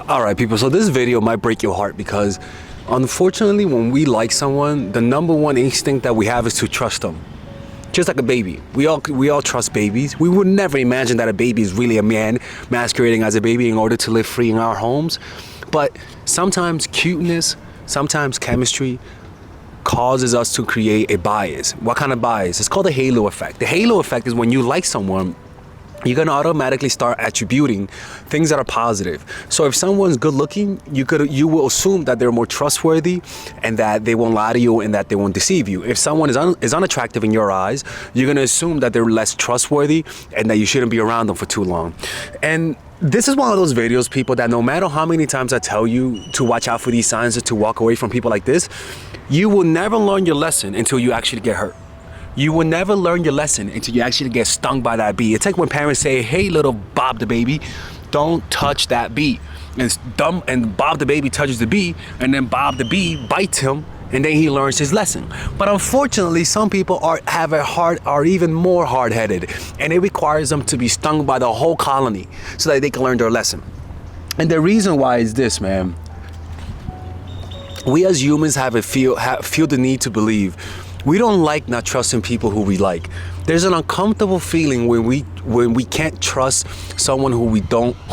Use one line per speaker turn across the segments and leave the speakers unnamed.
All right, people. So this video might break your heart because unfortunately, when we like someone, the number one instinct that we have is to trust them. Just like a baby. We all trust babies. We would never imagine that a baby is really a man masquerading as a baby in order to live free in our homes. But sometimes cuteness, sometimes chemistry causes us to create a bias. What kind of bias? It's called the halo effect. The halo effect is when you like someone, you're gonna automatically start attributing things that are positive. So if someone's good looking, you will assume that they're more trustworthy and that they won't lie to you and that they won't deceive you. If someone is unattractive in your eyes, you're gonna assume that they're less trustworthy and that you shouldn't be around them for too long. And this is one of those videos, people, that no matter how many times I tell you to watch out for these signs and to walk away from people like this, you will never learn your lesson until you actually get hurt. You will never learn your lesson until you actually get stung by that bee. It's like when parents say, hey, little Bob the baby, don't touch that bee. And it's dumb, and Bob the baby touches the bee, and then Bob the bee bites him, and then he learns his lesson. But unfortunately, some people are even more hard-headed, and it requires them to be stung by the whole colony so that they can learn their lesson. And the reason why is this, man. We as humans feel the need to believe. We don't like not trusting people who we like. There's an uncomfortable feeling when we can't trust someone who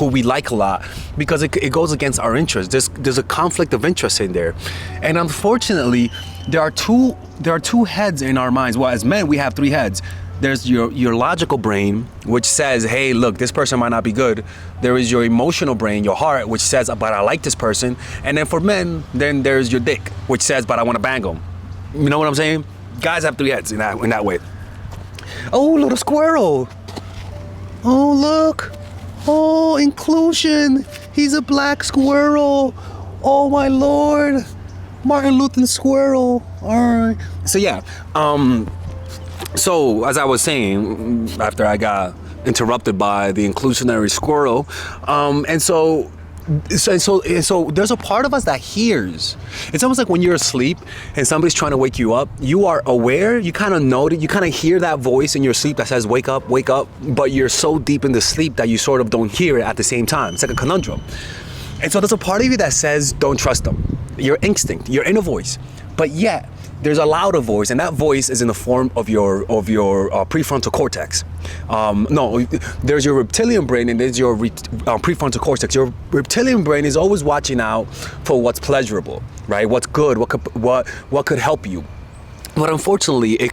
we like a lot because it goes against our interests. There's a conflict of interest in there. And unfortunately, there are two heads in our minds. Well, as men, we have three heads. There's your logical brain, which says, hey, look, this person might not be good. There is your emotional brain, your heart, which says, but I like this person. And then for men, then there's your dick, which says, but I want to bang them. You know what I'm saying? Guys have three heads in that way. Oh, little squirrel. Oh, look. Oh, inclusion. He's a black squirrel. Oh, my Lord. Martin Luther squirrel. All right. So, yeah. So, as I was saying, after I got interrupted by the inclusionary squirrel, So there's a part of us that hears. It's almost like when you're asleep and somebody's trying to wake you up, you are aware, you kind of know that, you kind of hear that voice in your sleep that says, wake up, but you're so deep in the sleep that you sort of don't hear it at the same time. It's like a conundrum. And so there's a part of you that says, don't trust them. Your instinct, your inner voice. But yet, there's a louder voice, and that voice is in the form of your prefrontal cortex. No, there's your reptilian brain and there's your prefrontal cortex. Your reptilian brain is always watching out for what's pleasurable, right? What's good, what could help you. But unfortunately, it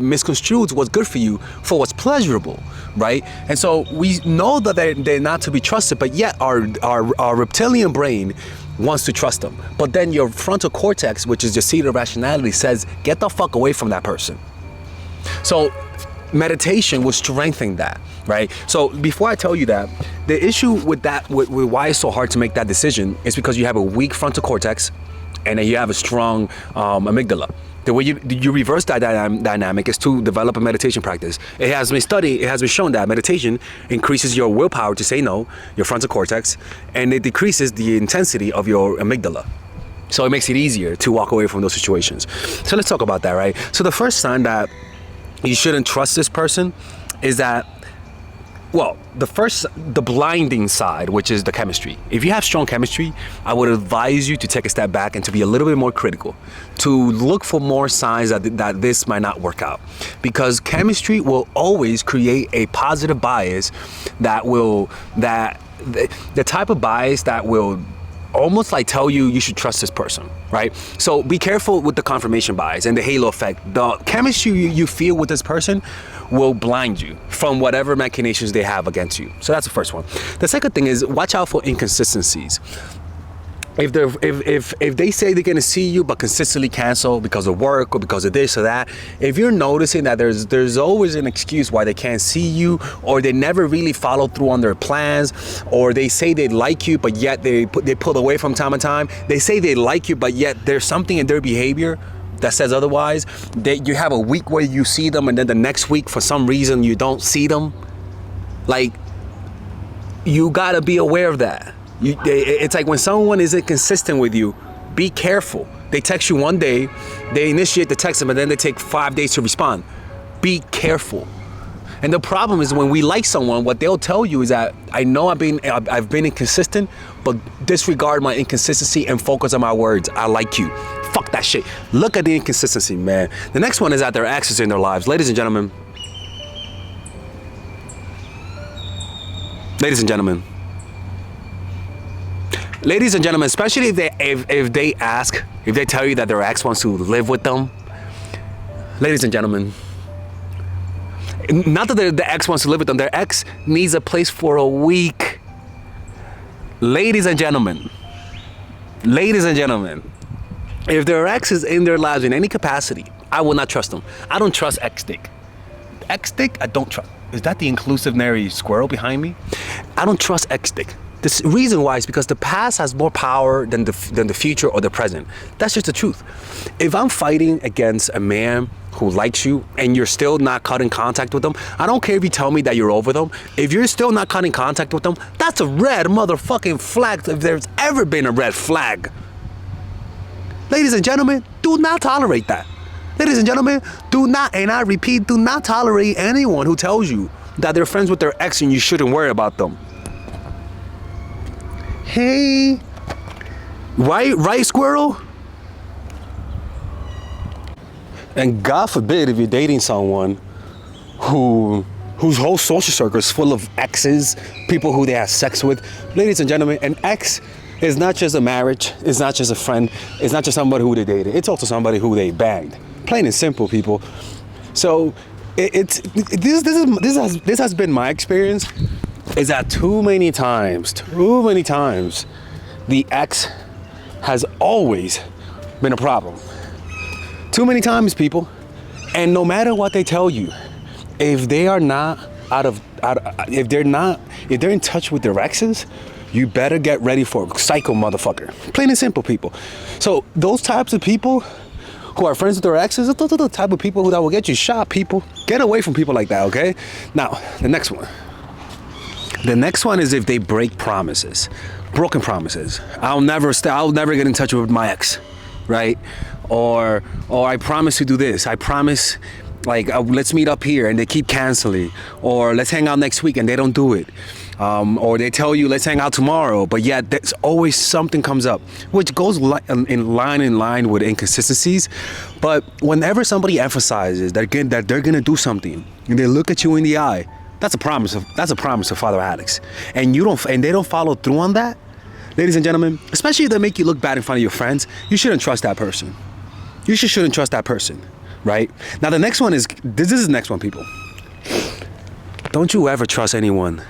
misconstrues what's good for you for what's pleasurable, right? And so we know that they're not to be trusted, but yet our reptilian brain wants to trust them. But then your frontal cortex, which is your seat of rationality, says, get the fuck away from that person. So meditation will strengthen that, right? So before I tell you that, the issue with why it's so hard to make that decision is because you have a weak frontal cortex and then you have a strong amygdala. The way you reverse that dynamic is to develop a meditation practice. It has been shown that meditation increases your willpower to say no, your frontal cortex, and it decreases the intensity of your amygdala. So it makes it easier to walk away from those situations. So let's talk about that, right? So the first sign that you shouldn't trust this person is that, well, the blinding side, which is the chemistry. If you have strong chemistry, I would advise you to take a step back and to be a little bit more critical, to look for more signs that this might not work out. Because chemistry will always create a positive bias the type of bias that will almost like tell you should trust this person, right? So be careful with the confirmation bias and the halo effect. The chemistry you feel with this person will blind you from whatever machinations they have against you. So that's the first one. The second thing is watch out for inconsistencies. If they say they're gonna see you but consistently cancel because of work or because of this or that, if you're noticing that there's always an excuse why they can't see you, or they never really follow through on their plans, or they say they like you but yet they pull away from time to time. They say they like you but yet there's something in their behavior that says otherwise. You have a week where you see them and then the next week for some reason you don't see them. Like, you gotta be aware of that. It's like when someone isn't consistent with you, be careful. They text you one day, they initiate the text, but then they take 5 days to respond. Be careful. And the problem is when we like someone, what they'll tell you is that I know I've been inconsistent, but disregard my inconsistency and focus on my words. I like you. Fuck that shit. Look at the inconsistency, man. The next one is that their exes in their lives. Ladies and gentlemen. Ladies and gentlemen. Ladies and gentlemen, especially if they tell you that their ex wants to live with them. Ladies and gentlemen. Not that the ex wants to live with them. Their ex needs a place for a week. Ladies and gentlemen. Ladies and gentlemen. If their ex is in their lives in any capacity, I will not trust them. I don't trust ex-dick. Ex-dick, I don't trust. Is that the inclusionary squirrel behind me? I don't trust ex-dick. The reason why is because the past has more power than the future or the present. That's just the truth. If I'm fighting against a man who likes you and you're still not cutting contact with them, I don't care if you tell me that you're over them. If you're still not cutting contact with them, that's a red motherfucking flag if there's ever been a red flag. Ladies and gentlemen, do not tolerate that. Ladies and gentlemen, do not, and I repeat, do not tolerate anyone who tells you that they're friends with their ex and you shouldn't worry about them. Hey, right, squirrel? And God forbid if you're dating someone whose whole social circle is full of exes, people who they have sex with. Ladies and gentlemen, an ex is not just a marriage, it's not just a friend, it's not just somebody who they dated, it's also somebody who they banged. Plain and simple, people. So this has been my experience. Is that too many times, the ex has always been a problem. Too many times, people. And no matter what they tell you, if they are not if they're in touch with their exes, you better get ready for a psycho motherfucker. Plain and simple, people. So those types of people who are friends with their exes, those are the type of people that will get you shot, people. Get away from people like that, okay? Now, the next one. The next one is if they break promises, broken promises. I'll never get in touch with my ex, right? Or I promise to do this. I promise, let's meet up here, and they keep canceling. Or let's hang out next week, and they don't do it. Or they tell you let's hang out tomorrow, but yet there's always something comes up, which goes in line with inconsistencies. But whenever somebody emphasizes that they're gonna do something, and they look at you in the eye. That's a promise of Father Alex, and they don't follow through on that. Ladies and gentlemen, especially if they make you look bad in front of your friends, you shouldn't trust that person. You shouldn't trust that person, right? Now the next one is this is the next one, people. Don't you ever trust anyone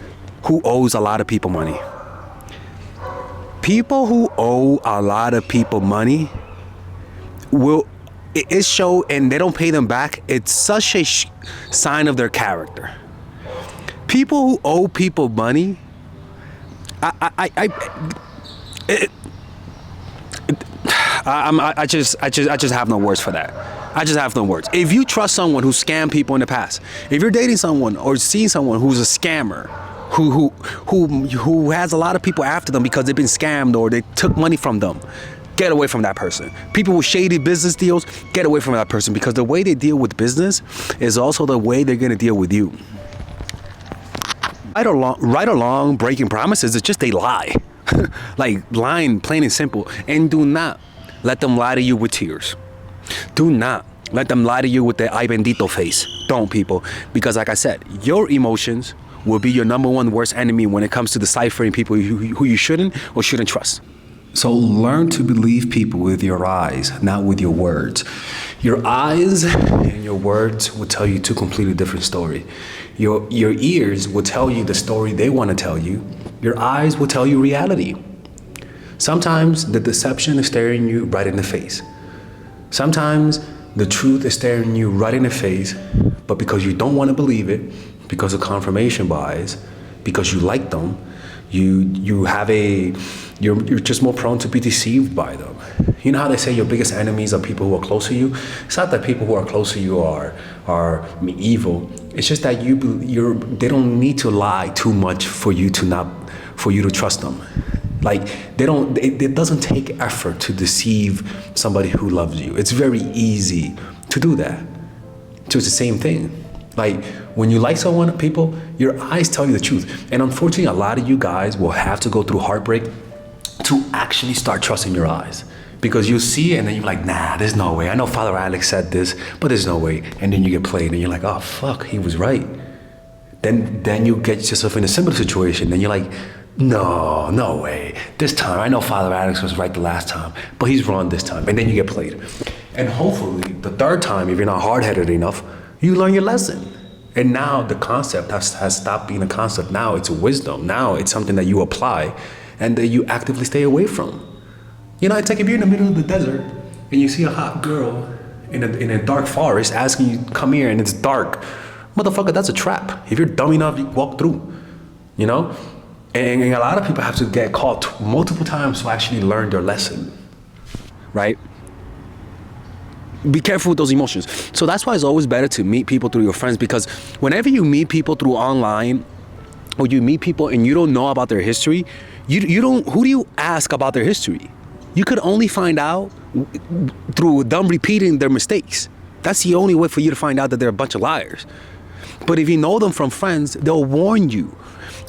who owes a lot of people money. People who owe a lot of people money it show, and they don't pay them back. It's such a sign of their character. People who owe people money, I just have no words for that. I just have no words. If you trust someone who scammed people in the past, if you're dating someone or seeing someone who's a scammer, who has a lot of people after them because they've been scammed or they took money from them, get away from that person. People with shady business deals, get away from that person, because the way they deal with business is also the way they're gonna deal with you. Right along breaking promises, it's just they lie. Like lying, plain and simple. And do not let them lie to you with tears. Do not let them lie to you with their ay bendito face. Don't, people. Because like I said, your emotions will be your number one worst enemy when it comes to deciphering people who you shouldn't or shouldn't trust. So learn to believe people with your eyes, not with your words. Your eyes and your words will tell you two completely different stories. Your ears will tell you the story they want to tell you. Your eyes will tell you reality. Sometimes the deception is staring you right in the face. Sometimes the truth is staring you right in the face, but because you don't want to believe it, because of confirmation bias, because you like them, you're just more prone to be deceived by them. You know how they say your biggest enemies are people who are close to you? It's not that people who are close to you are evil. It's just that they don't need to lie too much for you to trust them. Like it doesn't take effort to deceive somebody who loves you. It's very easy to do that. So it's the same thing. Like When you like someone, people, your eyes tell you the truth. And unfortunately, a lot of you guys will have to go through heartbreak to actually start trusting your eyes. Because you see it and then you're like, nah, there's no way. I know Father Alex said this, but there's no way. And then you get played and you're like, oh, fuck, he was right. Then you get yourself in a similar situation. Then you're like, no way. This time, I know Father Alex was right the last time, but he's wrong this time. And then you get played. And hopefully, the third time, if you're not hard-headed enough, you learn your lesson. And now the concept has stopped being a concept. Now it's a wisdom. Now it's something that you apply and that you actively stay away from. You know, it's like if you're in the middle of the desert and you see a hot girl in a dark forest asking you, come here, and it's dark. Motherfucker, that's a trap. If you're dumb enough, you walk through, you know? And a lot of people have to get caught multiple times to actually learn their lesson, right? Be careful with those emotions. So that's why it's always better to meet people through your friends, because whenever you meet people through online or you meet people and you don't know about their history, you don't, who do you ask about their history? You could only find out through them repeating their mistakes. That's the only way for you to find out that they're a bunch of liars. But if you know them from friends, they'll warn you.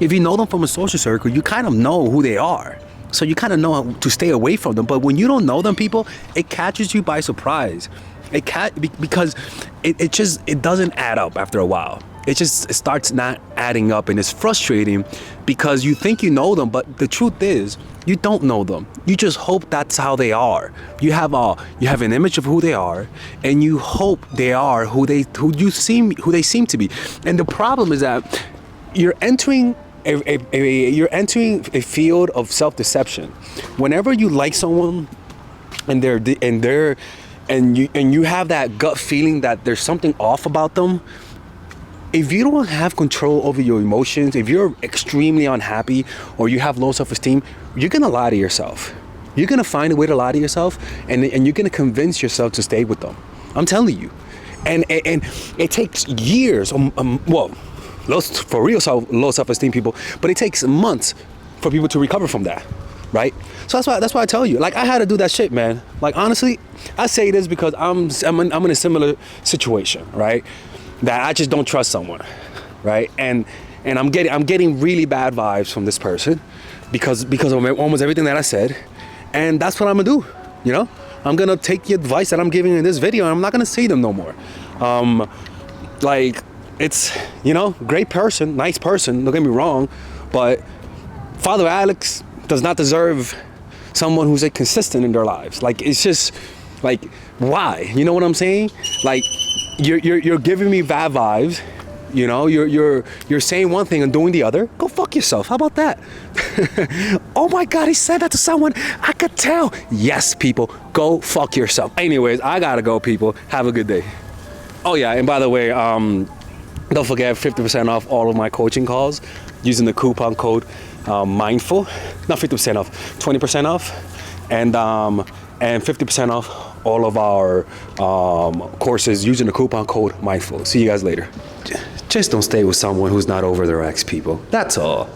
If you know them from a social circle, you kind of know who they are. So you kind of know how to stay away from them. But when you don't know them, people, it catches you by surprise. Because it doesn't add up after a while. It starts not adding up, and it's frustrating because you think you know them, but the truth is you don't know them. You just hope that's how they are. You have an image of who they are, and you hope they are who they seem to be. And the problem is that you're entering a field of self-deception. Whenever you like someone and you have that gut feeling that there's something off about them, if you don't have control over your emotions, if you're extremely unhappy or you have low self-esteem, you're gonna lie to yourself. You're gonna find a way to lie to yourself, and you're gonna convince yourself to stay with them. I'm telling you. And it takes years, low self-esteem people, but it takes months for people to recover from that, right? So that's why I tell you, like, I had to do that shit, man. Like, honestly, I say this because I'm in a similar situation, right? That I just don't trust someone, right? And I'm getting really bad vibes from this person because of almost everything that I said, and that's what I'm gonna do. You know, I'm gonna take the advice that I'm giving in this video, and I'm not gonna see them no more. Like, it's, you know, great person, nice person. Don't get me wrong, but Father Alex does not deserve someone who's consistent in their lives. Like, it's just like, why? You know what I'm saying? Like, you're giving me bad vibes, you know, you're saying one thing and doing the other. Go fuck yourself. How about that? Oh my God, he said that to someone. I could tell. Yes, people, go fuck yourself. Anyways, I gotta go, people. Have a good day. Oh yeah, and by the way, don't forget 50% off all of my coaching calls using the coupon code MINDFUL. Not 50% off, 20% off, and 50% off all of our courses using the coupon code MINDFUL. See you guys later. Just don't stay with someone who's not over their ex, people. That's all.